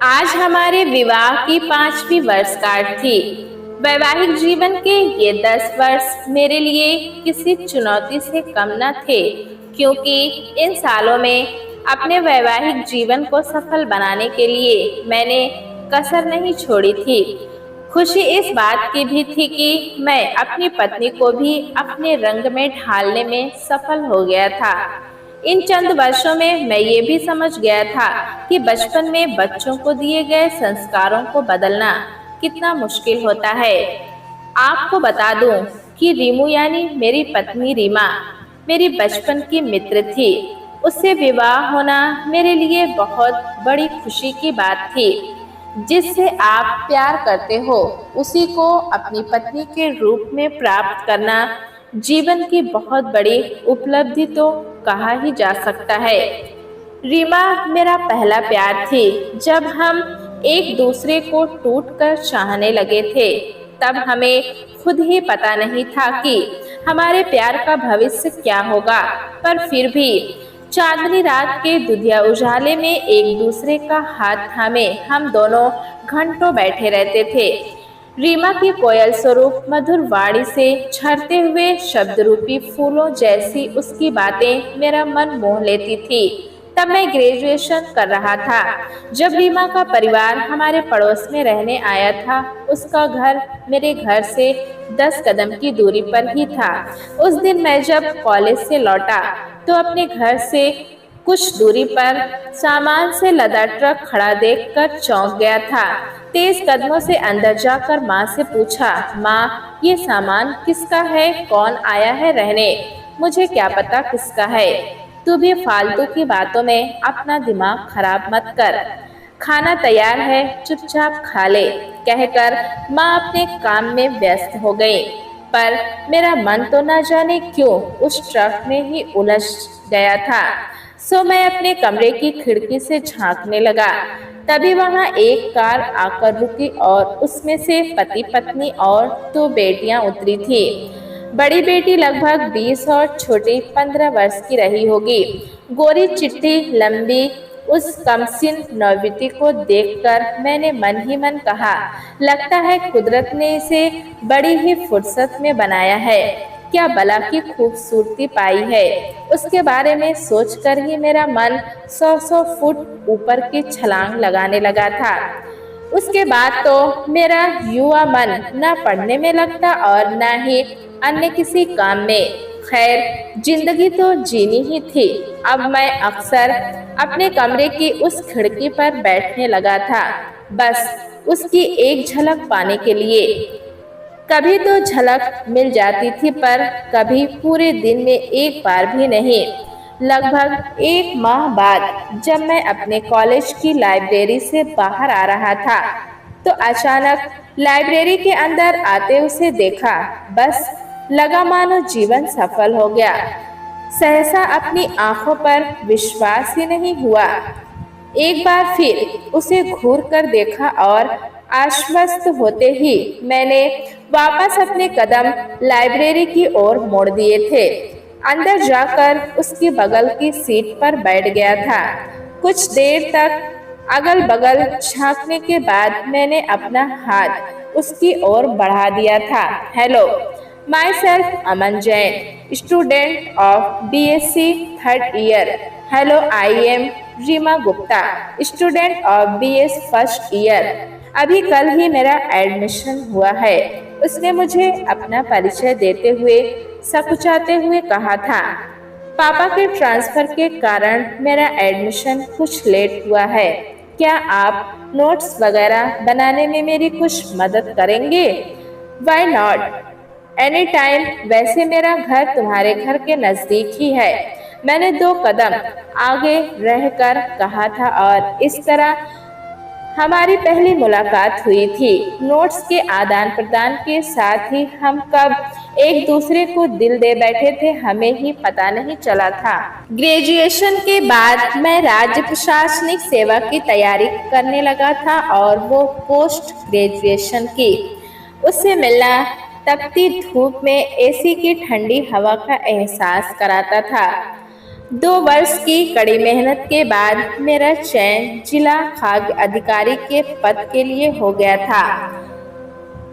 आज हमारे विवाह की 5वीं वर्षगांठ थी। वैवाहिक जीवन के ये 10 वर्ष मेरे लिए किसी चुनौती से कम न थे, क्योंकि इन सालों में अपने वैवाहिक जीवन को सफल बनाने के लिए मैंने कसर नहीं छोड़ी थी। खुशी इस बात की भी थी कि मैं अपनी पत्नी को भी अपने रंग में ढालने में सफल हो गया था। इन चंद वर्षों में मैं ये भी समझ गया था कि बचपन में बच्चों को दिए गए संस्कारों को बदलना कितना मुश्किल होता है। आपको बता दूं कि रीमू यानी मेरी पत्नी रीमा मेरी बचपन की मित्र थी। उससे विवाह होना मेरे लिए बहुत बड़ी खुशी की बात थी। जिससे आप प्यार करते हो उसी को अपनी पत्नी के रूप में प्राप्त करना जीवन की बहुत बड़ी उपलब्धि तो कहा ही जा सकता है। रीमा मेरा पहला प्यार थी। जब हम एक दूसरे को टूटकर चाहने लगे थे, तब हमें खुद ही पता नहीं था कि हमारे प्यार का भविष्य क्या होगा, पर फिर भी चांदनी रात के दुधिया उजाले में एक दूसरे का हाथ थामे हम दोनों घंटों बैठे रहते थे। रीमा की कोयल स्वरूप मधुर वाणी से झरते हुए शब्द रूपी फूलों जैसी उसकी बातें मेरा मन मोह लेती थी। तब मैं ग्रेजुएशन कर रहा था। जब रीमा का परिवार हमारे पड़ोस में रहने आया था, उसका घर मेरे घर से 10 कदम की दूरी पर ही था। उस दिन मैं जब कॉलेज से लौटा तो अपने घर से कुछ दूरी पर सामान से लदा ट्रक खड़ा देखकर चौंक गया था। तेज कदमों से अंदर जाकर माँ से पूछा, माँ ये सामान किसका है? कौन आया है रहने? मुझे क्या पता किसका है। तू भी फालतू की बातों में अपना दिमाग खराब मत कर। खाना तैयार है, चुपचाप खा ले, कहकर माँ अपने काम में व्यस्त हो गई। पर मेरा मन तो न जाने क्यों उस ट्रक में ही उलझ गया था। सो मैं अपने कमरे की खिड़की से झांकने लगा। तभी वहां एक कार आकर रुकी और उसमें से पति पत्नी और 2 बेटियां उतरी थी। बड़ी बेटी लगभग 20 और छोटी 15 वर्ष की रही होगी। गोरी चिट्टी लंबी उस कमसिन नौबती को देखकर मैंने मन ही मन कहा, लगता है कुदरत ने इसे बड़ी ही फुर्सत में बनाया है। क्या भला की खूबसूरती पाई है। उसके बारे में सोचकर ही मेरा मन 100 फुट ऊपर की छलांग लगाने लगा था। उसके बाद तो मेरा युवा मन न पढ़ने में लगता और न ही अन्य किसी काम में। खैर, जिंदगी तो जीनी ही थी। अब मैं अक्सर अपने कमरे की उस खिड़की पर बैठने लगा था, बस उसकी एक झलक पाने के लिए। कभी तो झलक मिल जाती थी, पर कभी पूरे दिन में एक बार भी नहीं। लगभग 1 माह बाद जब मैं अपने कॉलेज की लाइब्रेरी से बाहर आ रहा था, तो अचानक लाइब्रेरी के अंदर आते उसे देखा। बस लगा मानो जीवन सफल हो गया। सहसा अपनी आंखों पर विश्वास ही नहीं हुआ। एक बार फिर उसे घूर कर देखा और आश्वस्त होते ही मैंने वापस अपने कदम लाइब्रेरी की ओर मोड़ दिए थे। अंदर जाकर उसकी बगल की सीट पर बैठ गया था। कुछ देर तक अगल बगल झांकने के बाद मैंने अपना हाथ उसकी ओर बढ़ा दिया था। Hello, myself Aman Jain, student of BSc 3rd year. Hello, I am Reema Gupta, student of BS 1st year. अभी कल ही मेरा एडमिशन हुआ है। उसने मुझे अपना परिचय देते हुए सकुचाते हुए कहा था। पापा के ट्रांसफर के कारण मेरा एडमिशन कुछ लेट हुआ है। क्या आप नोट्स वगैरह बनाने में मेरी कुछ मदद करेंगे? Why not, any time. वैसे मेरा घर तुम्हारे घर के नजदीक ही है। मैंने 2 कदम आगे रहकर कहा था और इस तरह हमारी पहली मुलाकात हुई थी। नोट्स के आदान प्रदान के साथ ही हम कब एक दूसरे को दिल दे बैठे थे, हमें ही पता नहीं चला था। ग्रेजुएशन के बाद मैं राज्य प्रशासनिक सेवा की तैयारी करने लगा था और वो पोस्ट ग्रेजुएशन की। उससे मिलना तपती धूप में AC की ठंडी हवा का एहसास कराता था। 2 वर्ष की कड़ी मेहनत के बाद मेरा चयन जिला खाद्य अधिकारी के पद के लिए हो गया था।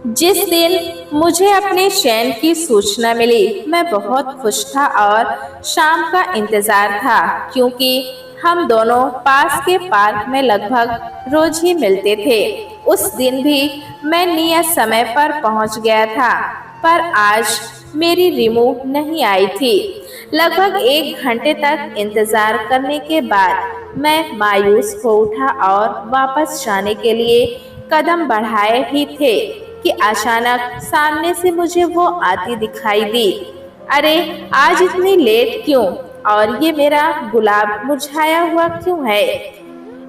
जिस दिन मुझे अपने चयन की सूचना मिली, मैं बहुत खुश था और शाम का इंतजार था, क्योंकि हम दोनों पास के पार्क में लगभग रोज ही मिलते थे। उस दिन भी मैं नियत समय पर पहुंच गया था, पर आज मेरी रिमू नहीं आई थी। लगभग 1 घंटे तक इंतजार करने के बाद मैं मायूस हो उठा और वापस जाने के लिए कदम बढ़ाए ही थे कि अचानक सामने से मुझे वो आती दिखाई दी। अरे, आज इतनी लेट क्यों? और ये मेरा गुलाब मुरझाया हुआ क्यों है?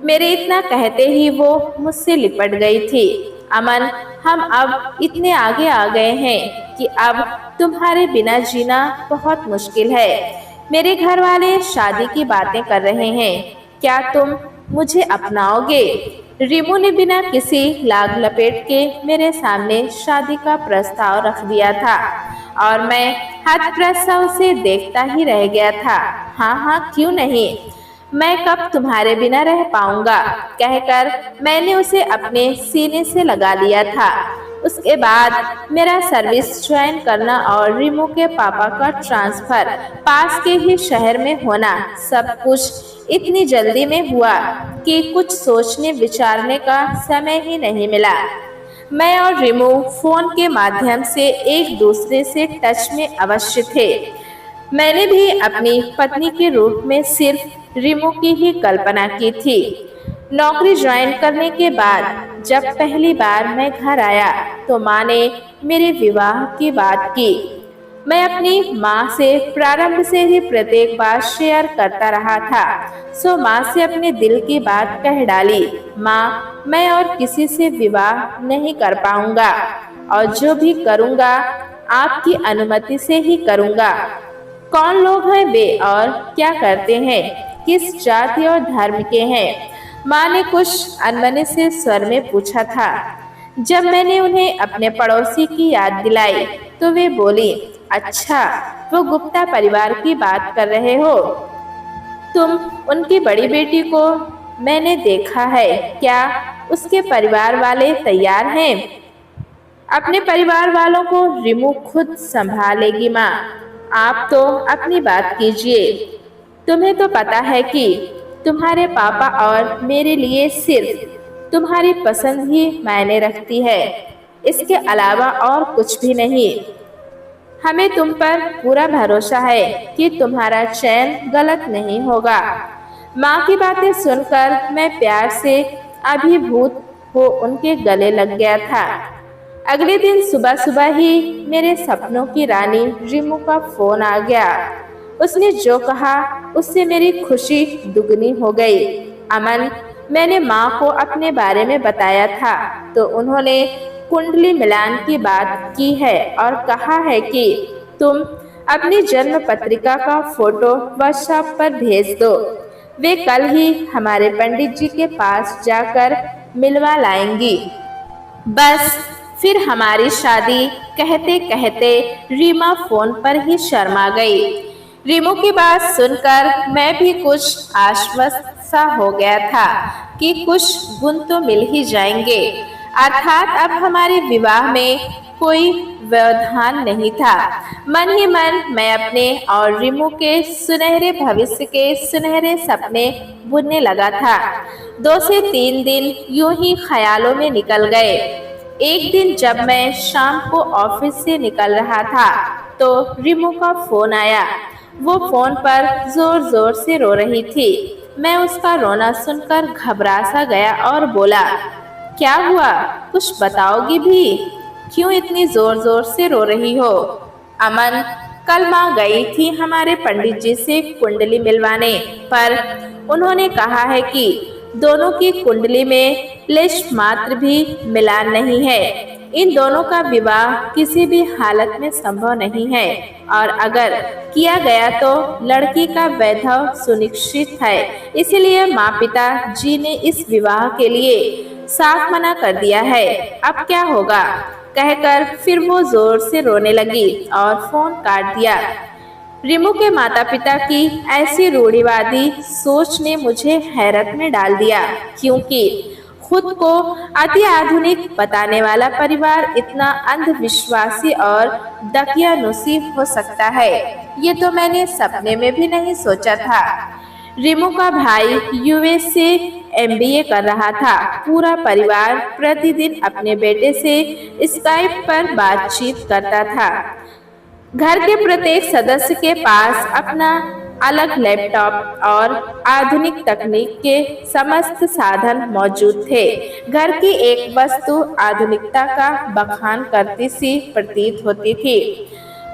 मेरे इतना कहते ही वो मुझसे लिपट गई थी। अमन, हम अब इतने आगे आ गए हैं कि अब तुम्हारे बिना जीना बहुत मुश्किल है। मेरे घर वाले शादी की बातें कर रहे हैं। क्या तुम मुझे अपनाओगे? रिमू ने बिना किसी लाग लपेट के मेरे सामने शादी का प्रस्ताव रख दिया था और मैं हतप्रसव से देखता ही रह गया था। हाँ हाँ, क्यों नहीं, मैं कब तुम्हारे बिना रह पाऊंगा, कहकर मैंने उसे अपने सीने से लगा लिया था। उसके बाद मेरा सर्विस ज्वाइन करना और रिमू के पापा का ट्रांसफर पास के ही शहर में होना, सब कुछ इतनी जल्दी में हुआ कि कुछ सोचने विचारने का समय ही नहीं मिला। मैं और रिमू फोन के माध्यम से एक दूसरे से टच में अवश्य थे। मैंने भी अपनी पत्नी के रूप में सिर्फ रिमू की ही कल्पना की थी। नौकरी ज्वाइन करने के बाद जब पहली बार मैं घर आया तो माँ ने मेरे विवाह की बात की। मैं अपनी माँ से प्रारंभ से ही प्रत्येक बात शेयर करता रहा था, सो माँ से अपने दिल की बात कह डाली। माँ, मैं और किसी से विवाह नहीं कर पाऊंगा और जो भी करूंगा आपकी अनुमति से ही करूंगा। कौन लोग हैं वे और क्या करते हैं, किस जाति और धर्म के हैं? माँ ने कुछ अनमने से स्वर में पूछा था। जब मैंने उन्हें अपने पड़ोसी की याद दिलाई तो वे बोली, अच्छा, वो गुप्ता परिवार की बात कर रहे हो तुम? उनकी बड़ी बेटी को मैंने देखा है, क्या उसके परिवार वाले तैयार हैं? अपने परिवार वालों को रिमू खुद संभालेगी माँ, आप तो अपनी बात कीजिए। तुम्हें तो पता है कि तुम्हारे पापा और मेरे लिए सिर्फ तुम्हारी पसंद ही मायने रखती है, इसके अलावा और कुछ भी नहीं। हमें तुम पर पूरा भरोसा है कि तुम्हारा चयन गलत नहीं होगा। माँ की बातें सुनकर मैं प्यार से अभिभूत हो उनके गले लग गया था। अगले दिन सुबह सुबह ही मेरे सपनों की रानी रिमू का फोन आ गया। उसने जो कहा उससे मेरी खुशी दुगनी हो गई। अमन, मैंने माँ को अपने बारे में बताया था तो उन्होंने कुंडली मिलान की बात की है और कहा है कि तुम अपनी जन्म पत्रिका का फोटो व्हाट्सएप पर भेज दो। वे कल ही हमारे पंडित जी के पास जाकर मिलवा लाएंगी। बस फिर हमारी शादी, कहते कहते रीमा फोन पर ही शर्मा गई। रिमू की बात सुनकर मैं भी कुछ आश्वस्त सा हो गया था कि कुछ गुण तो मिल ही जाएंगे, अर्थात अब हमारे विवाह में कोई व्यवधान नहीं था। मन ही मन मैं अपने और रिमू के सुनहरे भविष्य के सुनहरे सपने बुनने लगा था। 2 से 3 दिन यूं ही ख्यालों में निकल गए। एक दिन जब मैं शाम को ऑफिस से निकल रहा था तो रिमू का फोन आया। वो फोन पर जोर जोर से रो रही थी। मैं उसका रोना सुनकर घबरा सा गया और बोला, क्या हुआ, कुछ बताओगी भी? क्यों इतनी जोर जोर से रो रही हो? अमन, कल माँ गई थी हमारे पंडित जी से कुंडली मिलवाने, पर उन्होंने कहा है कि दोनों की कुंडली में लेश मात्र भी मिलान नहीं है। इन दोनों का विवाह किसी भी हालत में संभव नहीं है और अगर किया गया तो लड़की का वैधव सुनिश्चित है। इसलिए माँ पिता जी ने इस विवाह के लिए साफ मना कर दिया है। अब क्या होगा, कहकर फिर वो जोर से रोने लगी और फोन काट दिया। रिमू के माता पिता की ऐसी रूढ़िवादी सोच ने मुझे हैरत में डाल दिया, क्योंकि खुद को अति आधुनिक बताने वाला परिवार इतना अंधविश्वासी और दकियानुसी हो सकता है, ये तो मैंने सपने में भी नहीं सोचा था। रिमू का भाई यूएस से एमबीए कर रहा था। पूरा परिवार प्रतिदिन अपने बेटे से स्काइप पर बातचीत करता था। घर के प्रत्येक सदस्य के पास अपना अलग लैपटॉप और आधुनिक तकनीक के समस्त साधन मौजूद थे। घर की एक वस्तु आधुनिकता का बखान करती सी प्रतीत होती थी।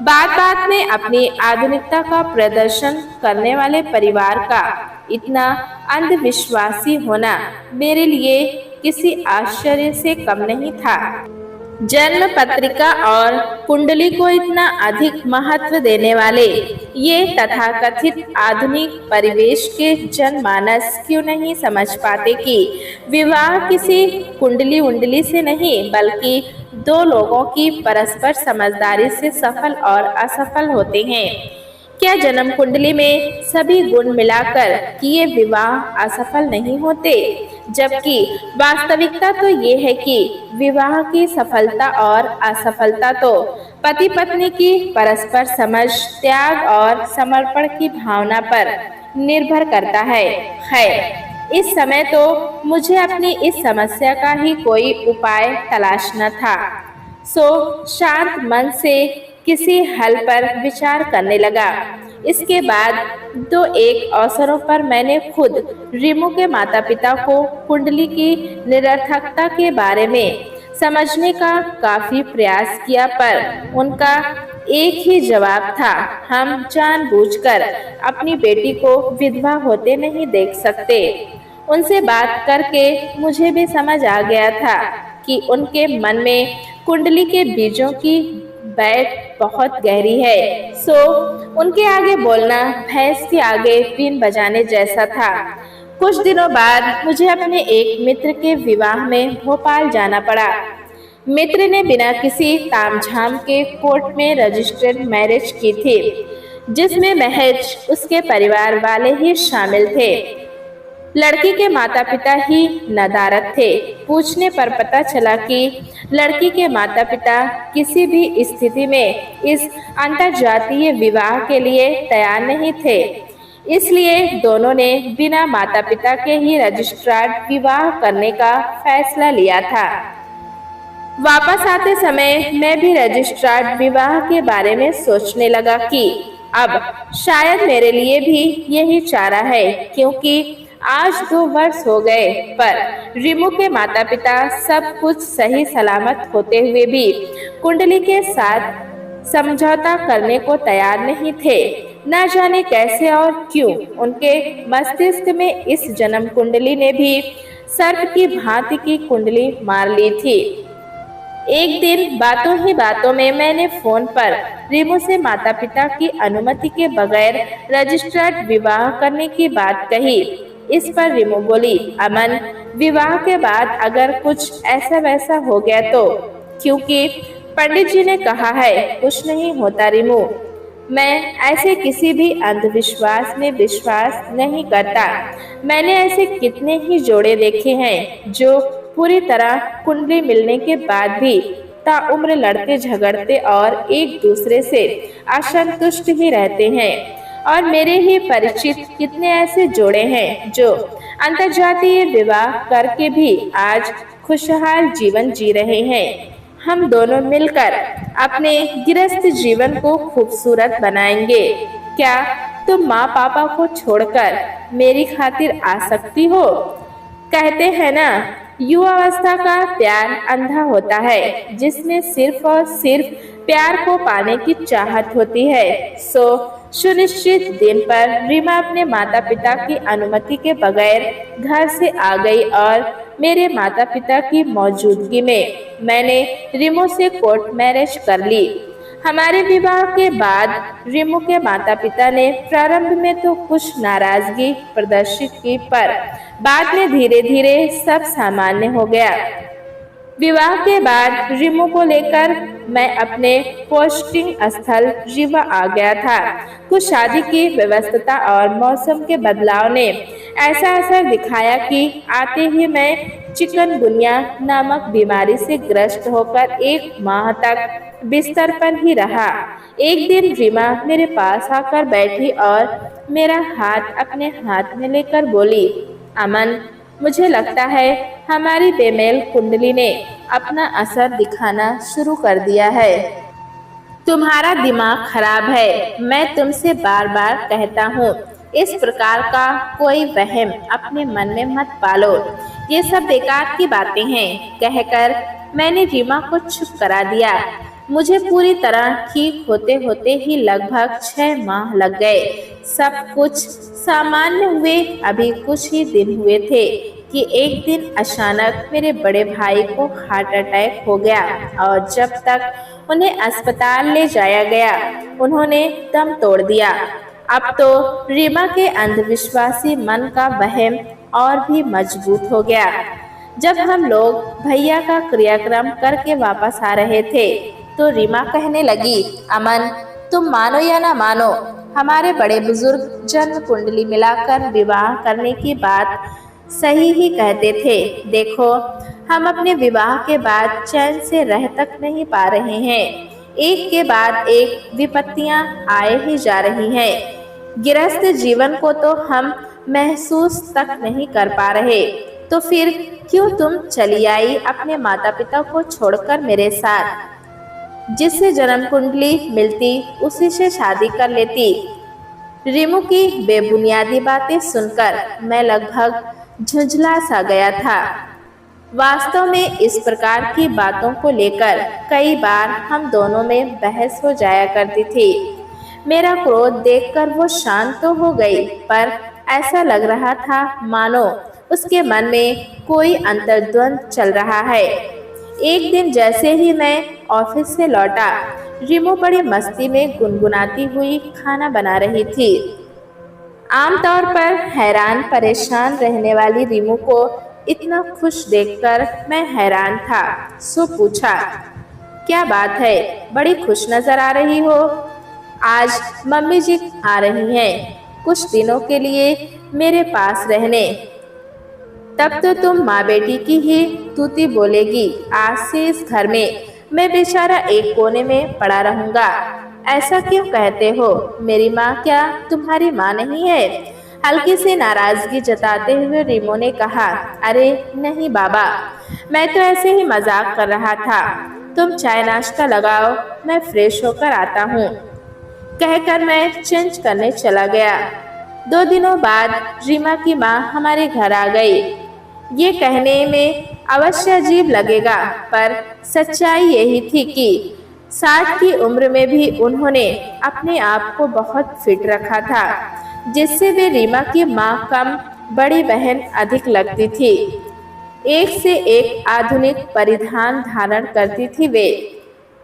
बात बात में अपनी आधुनिकता का प्रदर्शन करने वाले परिवार का इतना अंधविश्वासी होना मेरे लिए किसी आश्चर्य से कम नहीं था। जन्म पत्रिका और कुंडली को इतना अधिक महत्व देने वाले ये तथाकथित आधुनिक परिवेश के जनमानस क्यों नहीं समझ पाते कि विवाह किसी कुंडली उंडली से नहीं, बल्कि दो लोगों की परस्पर समझदारी से सफल और असफल होते हैं। क्या जन्म कुंडली में सभी गुण मिलाकर किए विवाह असफल नहीं होते? जबकि वास्तविकता तो ये है कि विवाह की सफलता और असफलता तो पति पत्नी की परस्पर समझ, त्याग और समर्पण की भावना पर निर्भर करता है। खैर, इस समय तो मुझे अपनी इस समस्या का ही कोई उपाय तलाशना था, सो शांत मन से किसी हल पर विचार करने लगा। इसके बाद दो एक अवसरों पर मैंने खुद रिमू के माता पिता को कुंडली की निरर्थकता के बारे में समझने का काफी प्रयास किया, पर उनका एक ही जवाब था, हम जानबूझकर अपनी बेटी को विधवा होते नहीं देख सकते। उनसे बात करके मुझे भी समझ आ गया था कि उनके मन में कुंडली के बीजों की बैठ बहुत गहरी है। सो उनके आगे बोलना भैंस के आगे बीन बजाने जैसा था। कुछ दिनों बाद मुझे अपने एक मित्र के विवाह में भोपाल जाना पड़ा। मित्र ने बिना किसी तामझाम के कोर्ट में रजिस्टर्ड मैरिज की थी, जिसमें महज उसके परिवार वाले ही शामिल थे। लड़की के माता पिता ही नदारद थे। पूछने पर पता चला कि लड़की के माता पिता किसी भी स्थिति में इस अंतरजातीय विवाह के लिए तैयार नहीं थे। इसलिए दोनों ने बिना माता पिता के ही रजिस्ट्रार्ड विवाह करने का फैसला लिया था। वापस आते समय मैं भी रजिस्ट्रार्ड विवाह के बारे में सोचने लगा कि अब शायद मेरे लिए भी यही चारा है, क्योंकि आज 2 वर्ष हो गए, पर रिमू के माता पिता सब कुछ सही सलामत होते हुए भी कुंडली के साथ समझौता करने को तैयार नहीं थे। न जाने कैसे और क्यों उनके मस्तिष्क में इस जन्म कुंडली ने भी सर्प की भांति की कुंडली मार ली थी। एक दिन बातों ही बातों में मैंने फोन पर रिमू से माता पिता की अनुमति के बगैर रजिस्टर्ड विवाह करने की बात कही। इस पर रिमू बोली, अमन, विवाह के बाद अगर कुछ ऐसा वैसा हो गया तो? क्योंकि पंडित जी ने कहा है कुछ नहीं होता रिमू। मैं ऐसे किसी भी अंधविश्वास में विश्वास नहीं करता। मैंने ऐसे कितने ही जोड़े देखे हैं जो पूरी तरह कुंडली मिलने के बाद भी ताउम्र लड़ते झगड़ते और एक दूसरे से असंतुष्ट ही रहते हैं। और मेरे ही परिचित कितने ऐसे जोड़े हैं जो अंतर्जातीय विवाह करके भी आज खुशहाल जीवन जी रहे हैं। हम दोनों मिलकर अपने गृहस्थ जीवन को खूबसूरत बनाएंगे। क्या तुम माँ पापा को छोड़कर मेरी खातिर आ सकती हो? कहते हैं ना, युवावस्था का प्यार अंधा होता है, जिसमें सिर्फ और सिर्फ प्यार को पाने की चाहत होती है। सो सुनिश्चित दिन पर रीमा अपने माता पिता की अनुमति के बगैर घर से आ गई और मेरे माता पिता की मौजूदगी में मैंने रिमू से कोर्ट मैरिज कर ली। हमारे विवाह के बाद रिमू के माता पिता ने प्रारंभ में तो कुछ नाराजगी प्रदर्शित की, पर बाद में धीरे धीरे सब सामान्य हो गया। विवाह के बाद रीमू को लेकर मैं अपने पोस्टिंग स्थल रीवा आ गया था। कुछ शादी की व्यस्तता और मौसम के बदलाव ने ऐसा असर दिखाया कि आते ही मैं चिकनगुनिया नामक बीमारी से ग्रस्त होकर 1 माह तक बिस्तर पर ही रहा। एक दिन रीमा मेरे पास आकर बैठी और मेरा हाथ अपने हाथ में लेकर बोली, अमन, मुझे लगता है हमारी बेमेल कुंडली ने अपना असर दिखाना शुरू कर दिया है। तुम्हारा दिमाग खराब है। मैं तुमसे बार बार कहता हूँ, इस प्रकार का कोई वहम अपने मन में मत पालो। ये सब बेकार की बातें हैं। कहकर मैंने रीमा को चुप करा दिया। मुझे पूरी तरह ठीक होते होते ही लगभग 6 माह लग गए। सब कुछ सामान्य हुए अभी कुछ ही दिन हुए थे कि एक दिन अचानक मेरे बड़े भाई को हार्ट अटैक हो गया और जब तक उन्हें अस्पताल ले जाया गया उन्होंने दम तोड़ दिया। अब तो रीमा के अंधविश्वासी मन का वहम और भी मजबूत हो गया। जब हम लोग भैया का क्रियाक्रम करके वापस आ रहे थे तो रीमा कहने लगी, अमन, तुम मानो या ना मानो, हमारे बड़े बुजुर्ग जन्म कुंडली मिलाकर विवाह करने की बात सही ही कहते थे। देखो, हम अपने विवाह के बाद चैन से रह तक नहीं पा रहे हैं। एक के बाद एक विपत्तियां आए ही जा रही हैं। गृहस्थ जीवन को तो हम महसूस तक नहीं कर पा रहे, तो फिर क्यों तुम चली आई अपने माता पिता को छोड़कर मेरे साथ? जिससे जन्म कुंडली मिलती उसी से शादी कर लेती। रीमू की बेबुनियादी बातें सुनकर मैं लगभग झुंझला सा गया था। वास्तव में इस प्रकार की बातों को लेकर कई बार हम दोनों में बहस हो जाया करती थी। मेरा क्रोध देखकर वो शांत तो हो गई, पर ऐसा लग रहा था मानो उसके मन में कोई अंतर्द्वंद चल रहा है। एक दिन जैसे ही मैं ऑफिस से लौटा, रीमू बड़ी मस्ती में गुनगुनाती हुई खाना बना रही थी। आमतौर पर हैरान परेशान रहने वाली रीमू को इतना खुश देखकर मैं हैरान था। सो पूछा, क्या बात है, बड़ी खुश नजर आ रही हो? आज मम्मी जी आ रही हैं कुछ दिनों के लिए मेरे पास रहने। तब तो तुम माँ बेटी की ही तूती बोलेगी। आज से इस घर में मैं बेचारा एक कोने में पड़ा रहूंगा। ऐसा क्यों कहते हो? मेरी माँ क्या तुम्हारी माँ नहीं है? हल्की सी नाराजगी जताते हुए रीमू ने कहा, अरे नहीं बाबा, मैं तो ऐसे ही मजाक कर रहा था। तुम चाय नाश्ता लगाओ, मैं फ्रेश होकर आता हूँ। कहकर मैं चेंज करने चला गया। 2 दिनों बाद रीमा की माँ हमारे घर आ गई। ये कहने में अवश्य अजीब लगेगा, पर सच्चाई यही थी कि 60 की उम्र में भी उन्होंने अपने आप को बहुत फिट रखा था, जिससे वे रीमा की माँ कम बड़ी बहन अधिक लगती थी। एक से एक आधुनिक परिधान धारण करती थी वे।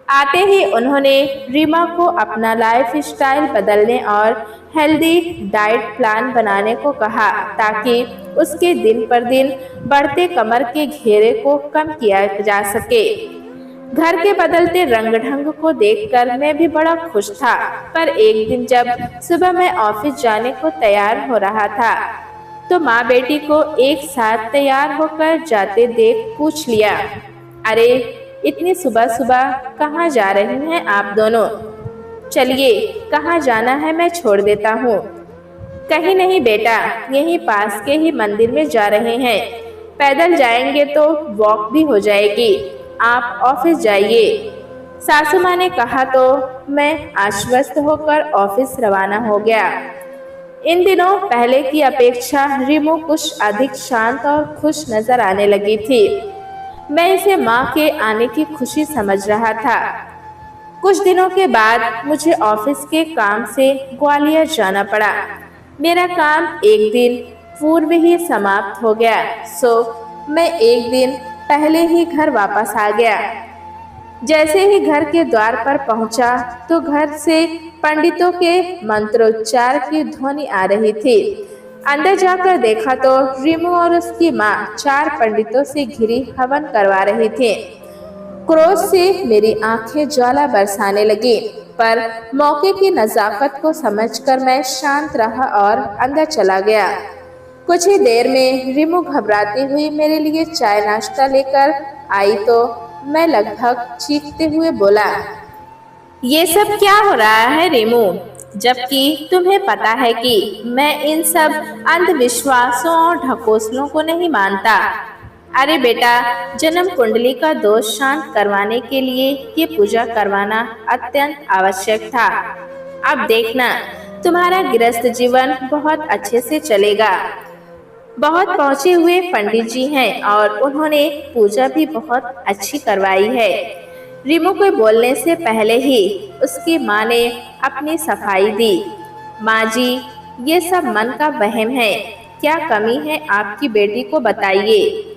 आते ही उन्होंने रीमा को अपना लाइफ स्टाइल बदलने और हेल्दी डाइट प्लान बनाने को कहा, ताकि उसके दिन पर दिन बढ़ते कमर के घेरे को कम किया जा सके। घर के बदलते रंग ढंग को देखकर मैं भी बड़ा खुश था, पर एक दिन जब सुबह मैं ऑफिस जाने को तैयार हो रहा था तो माँ बेटी को एक साथ तैयार होकर जाते देख पूछ लिया, अरे इतनी सुबह सुबह कहाँ जा रही हैं आप दोनों? चलिए, कहाँ जाना है मैं छोड़ देता हूँ। कहीं नहीं बेटा, यहीं पास के ही मंदिर में जा रहे हैं। पैदल जाएंगे तो वॉक भी हो जाएगी। आप ऑफिस जाइए। सासू माँ ने कहा तो मैं आश्वस्त होकर ऑफिस रवाना हो गया। इन दिनों पहले की अपेक्षा रीमू कुछ अधिक शांत और खुश नजर आने लगी थी। मैं इसे माँ के आने की खुशी समझ रहा था। कुछ दिनों के बाद मुझे ऑफिस के काम से ग्वालियर जाना पड़ा। मेरा काम एक दिन पूर्व ही समाप्त हो गया, सो मैं एक दिन पहले ही घर वापस आ गया। जैसे ही घर के द्वार पर पहुंचा तो घर से पंडितों के मंत्रोच्चार की ध्वनि आ रही थी। अंदर जाकर देखा तो रीमू और उसकी माँ 4 पंडितों से घिरी हवन करवा रही थी। क्रोध से मेरी आंखें ज्वाला बरसाने लगी, पर मौके की नजाकत को समझकर मैं शांत रहा और अंदर चला गया। कुछ ही देर में रिमू घबराती हुई मेरे लिए चाय नाश्ता लेकर आई तो मैं लगभग चीखते हुए बोला, ये सब क्या हो रहा है रिमू? जबकि तुम्हें पता है कि मैं इन सब अंधविश्वासों और ढकोसलों को नहीं मानता। अरे बेटा, जन्म कुंडली का दोष शांत करवाने के लिए ये पूजा करवाना अत्यंत आवश्यक था। अब देखना, तुम्हारा गृहस्थ जीवन बहुत अच्छे से चलेगा। बहुत पहुंचे हुए पंडित जी हैं और उन्होंने पूजा भी बहुत अच्छी करवाई है। रीमू को बोलने से पहले ही उसकी माँ ने अपनी सफाई दी। माँ जी, ये सब मन का वहम है। क्या कमी है आपकी बेटी को बताइए।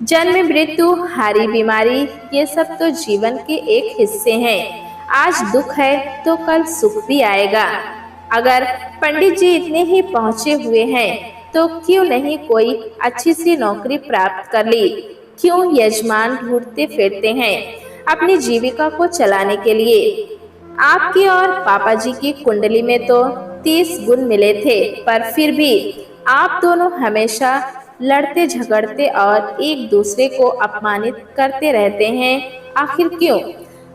जन्म मृत्यु हारी बीमारी ये सब तो जीवन के एक हिस्से हैं। आज दुख है तो कल सुख भी आएगा। अगर पंडित जी इतने ही पहुँचे हुए हैं तो क्यों नहीं कोई अच्छी सी नौकरी प्राप्त कर ली? क्यों यजमान ढूंढते फिरते हैं अपनी जीविका को चलाने के लिए? आपकी और पापा जी की कुंडली में तो 30 गुण मिले थे, पर फिर भी आप दोनों हमेशा लड़ते झगड़ते और एक दूसरे को अपमानित करते रहते हैं। आखिर क्यों?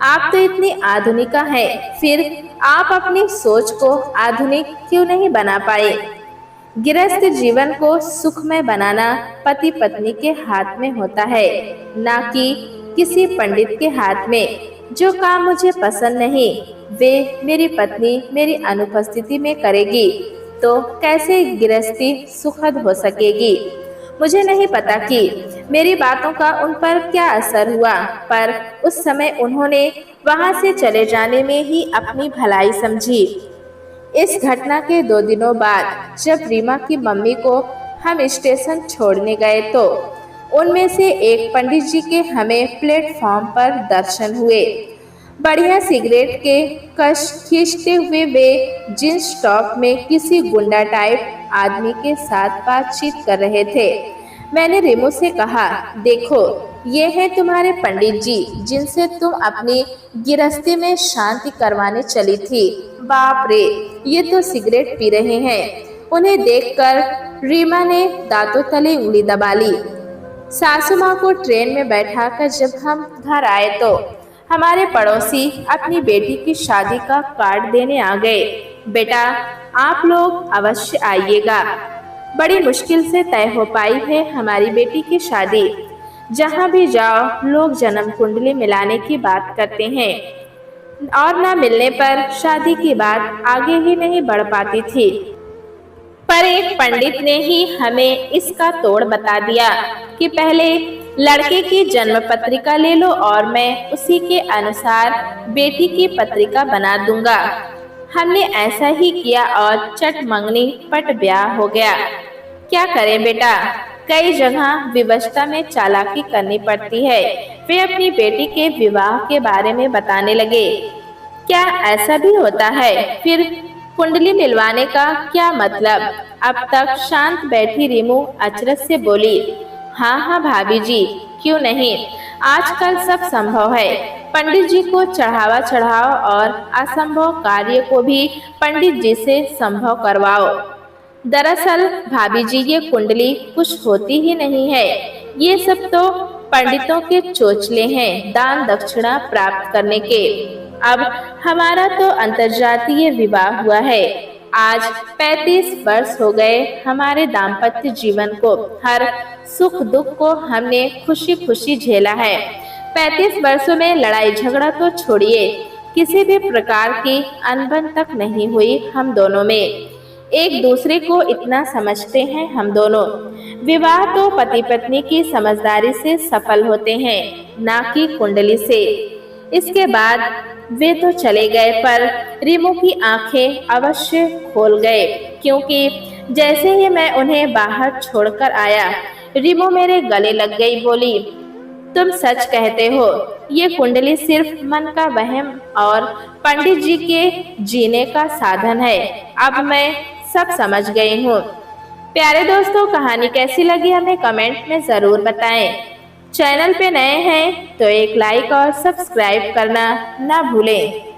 आप तो इतनी आधुनिका हैं, फिर आप अपनी सोच को आधुनिक क्यों नहीं बना पाए? गृहस्थ जीवन को सुखमय बनाना पति पत्नी के हाथ में होता है, ना कि किसी पंडित के हाथ में। जो काम मुझे पसंद नहीं वे मेरी पत्नी मेरी अनुपस्थिति में करेगी तो कैसे गृहस्थी सुखद हो सकेगी? मुझे नहीं पता कि मेरी बातों का उन पर क्या असर हुआ, पर उस समय उन्होंने वहां से चले जाने में ही अपनी भलाई समझी। इस घटना के 2 दिनों बाद जब रीमा की मम्मी को हम स्टेशन छोड़ने गए तो उनमें से एक पंडित जी के हमें प्लेटफॉर्म पर दर्शन हुए। बढ़िया सिगरेट के कश खींचते हुए वे जींस टॉप में किसी गुंडा टाइप आदमी के साथ बातचीत कर रहे थे। मैंने रीमू से कहा, देखो, ये हैं तुम्हारे पंडित जी जिनसे तुम अपनी गृहस्थी में शांति करवाने चली थी। बाप रे, ये तो सिगरेट पी रहे हैं। उन्हें देखकर रीमा ने दांतों तले उंगली दबा ली। सासू माँ को ट्रेन में बैठाकर जब हम घर आए तो हमारे पड़ोसी अपनी बेटी की शादी का कार्ड देने आ गए। बेटा, आप लोग अवश्य आइएगा। बड़ी मुश्किल से तय हो पाई है हमारी बेटी की शादी। जहाँ भी जाओ लोग जन्म कुंडली मिलाने की बात करते हैं और न मिलने पर शादी की बात आगे ही नहीं बढ़ पाती थी। पर एक पंडित ने ही हमें इसका तोड़ बता दिया कि पहले लड़के की जन्म पत्रिका ले लो और मैं उसी के अनुसार बेटी की पत्रिका बना दूंगा। हमने ऐसा ही किया और चट मंगनी पट ब्याह हो गया। क्या करें बेटा, कई जगह विवशता में चालाकी करनी पड़ती है। वे अपनी बेटी के विवाह के बारे में बताने लगे। क्या ऐसा भी होता है? फिर कुंडली मिलवाने का क्या मतलब? अब तक शांत बैठी रीमू अचरज से बोली, हाँ हाँ भाभी जी, क्यों नहीं, आजकल सब संभव है। पंडित जी को चढ़ावा चढ़ाओ और असंभव कार्य को भी पंडित जी से संभव करवाओ। दरअसल भाभी जी, ये कुंडली कुछ होती ही नहीं है। ये सब तो पंडितों के चोचले हैं दान दक्षिणा प्राप्त करने के। अब हमारा तो अंतर्जातीय विवाह हुआ है। आज 35 वर्ष हो गए हमारे दाम्पत्य जीवन को। हर सुख दुख को हमने खुशी खुशी झेला है। 35 वर्षों में लड़ाई झगड़ा तो छोड़िए, किसी भी प्रकार की अनबन तक नहीं हुई हम दोनों में। एक दूसरे को इतना समझते हैं हम दोनों। विवाह तो पति पत्नी की समझदारी से सफल होते हैं, ना कि कुंडली से। इसके बाद वे तो चले गए, पर रीमू की आंखें अवश्य खोल गए, क्योंकि जैसे ही मैं उन्हें बाहर छोड़कर आया रीमू मेरे गले लग गई। बोली, तुम सच कहते हो, ये कुंडली सिर्फ मन का वहम और पंडित जी के जीने का साधन है। अब मैं सब समझ गई हूँ। प्यारे दोस्तों, कहानी कैसी लगी हमें कमेंट में ज़रूर बताएं। चैनल पे नए हैं तो एक लाइक और सब्सक्राइब करना ना भूलें।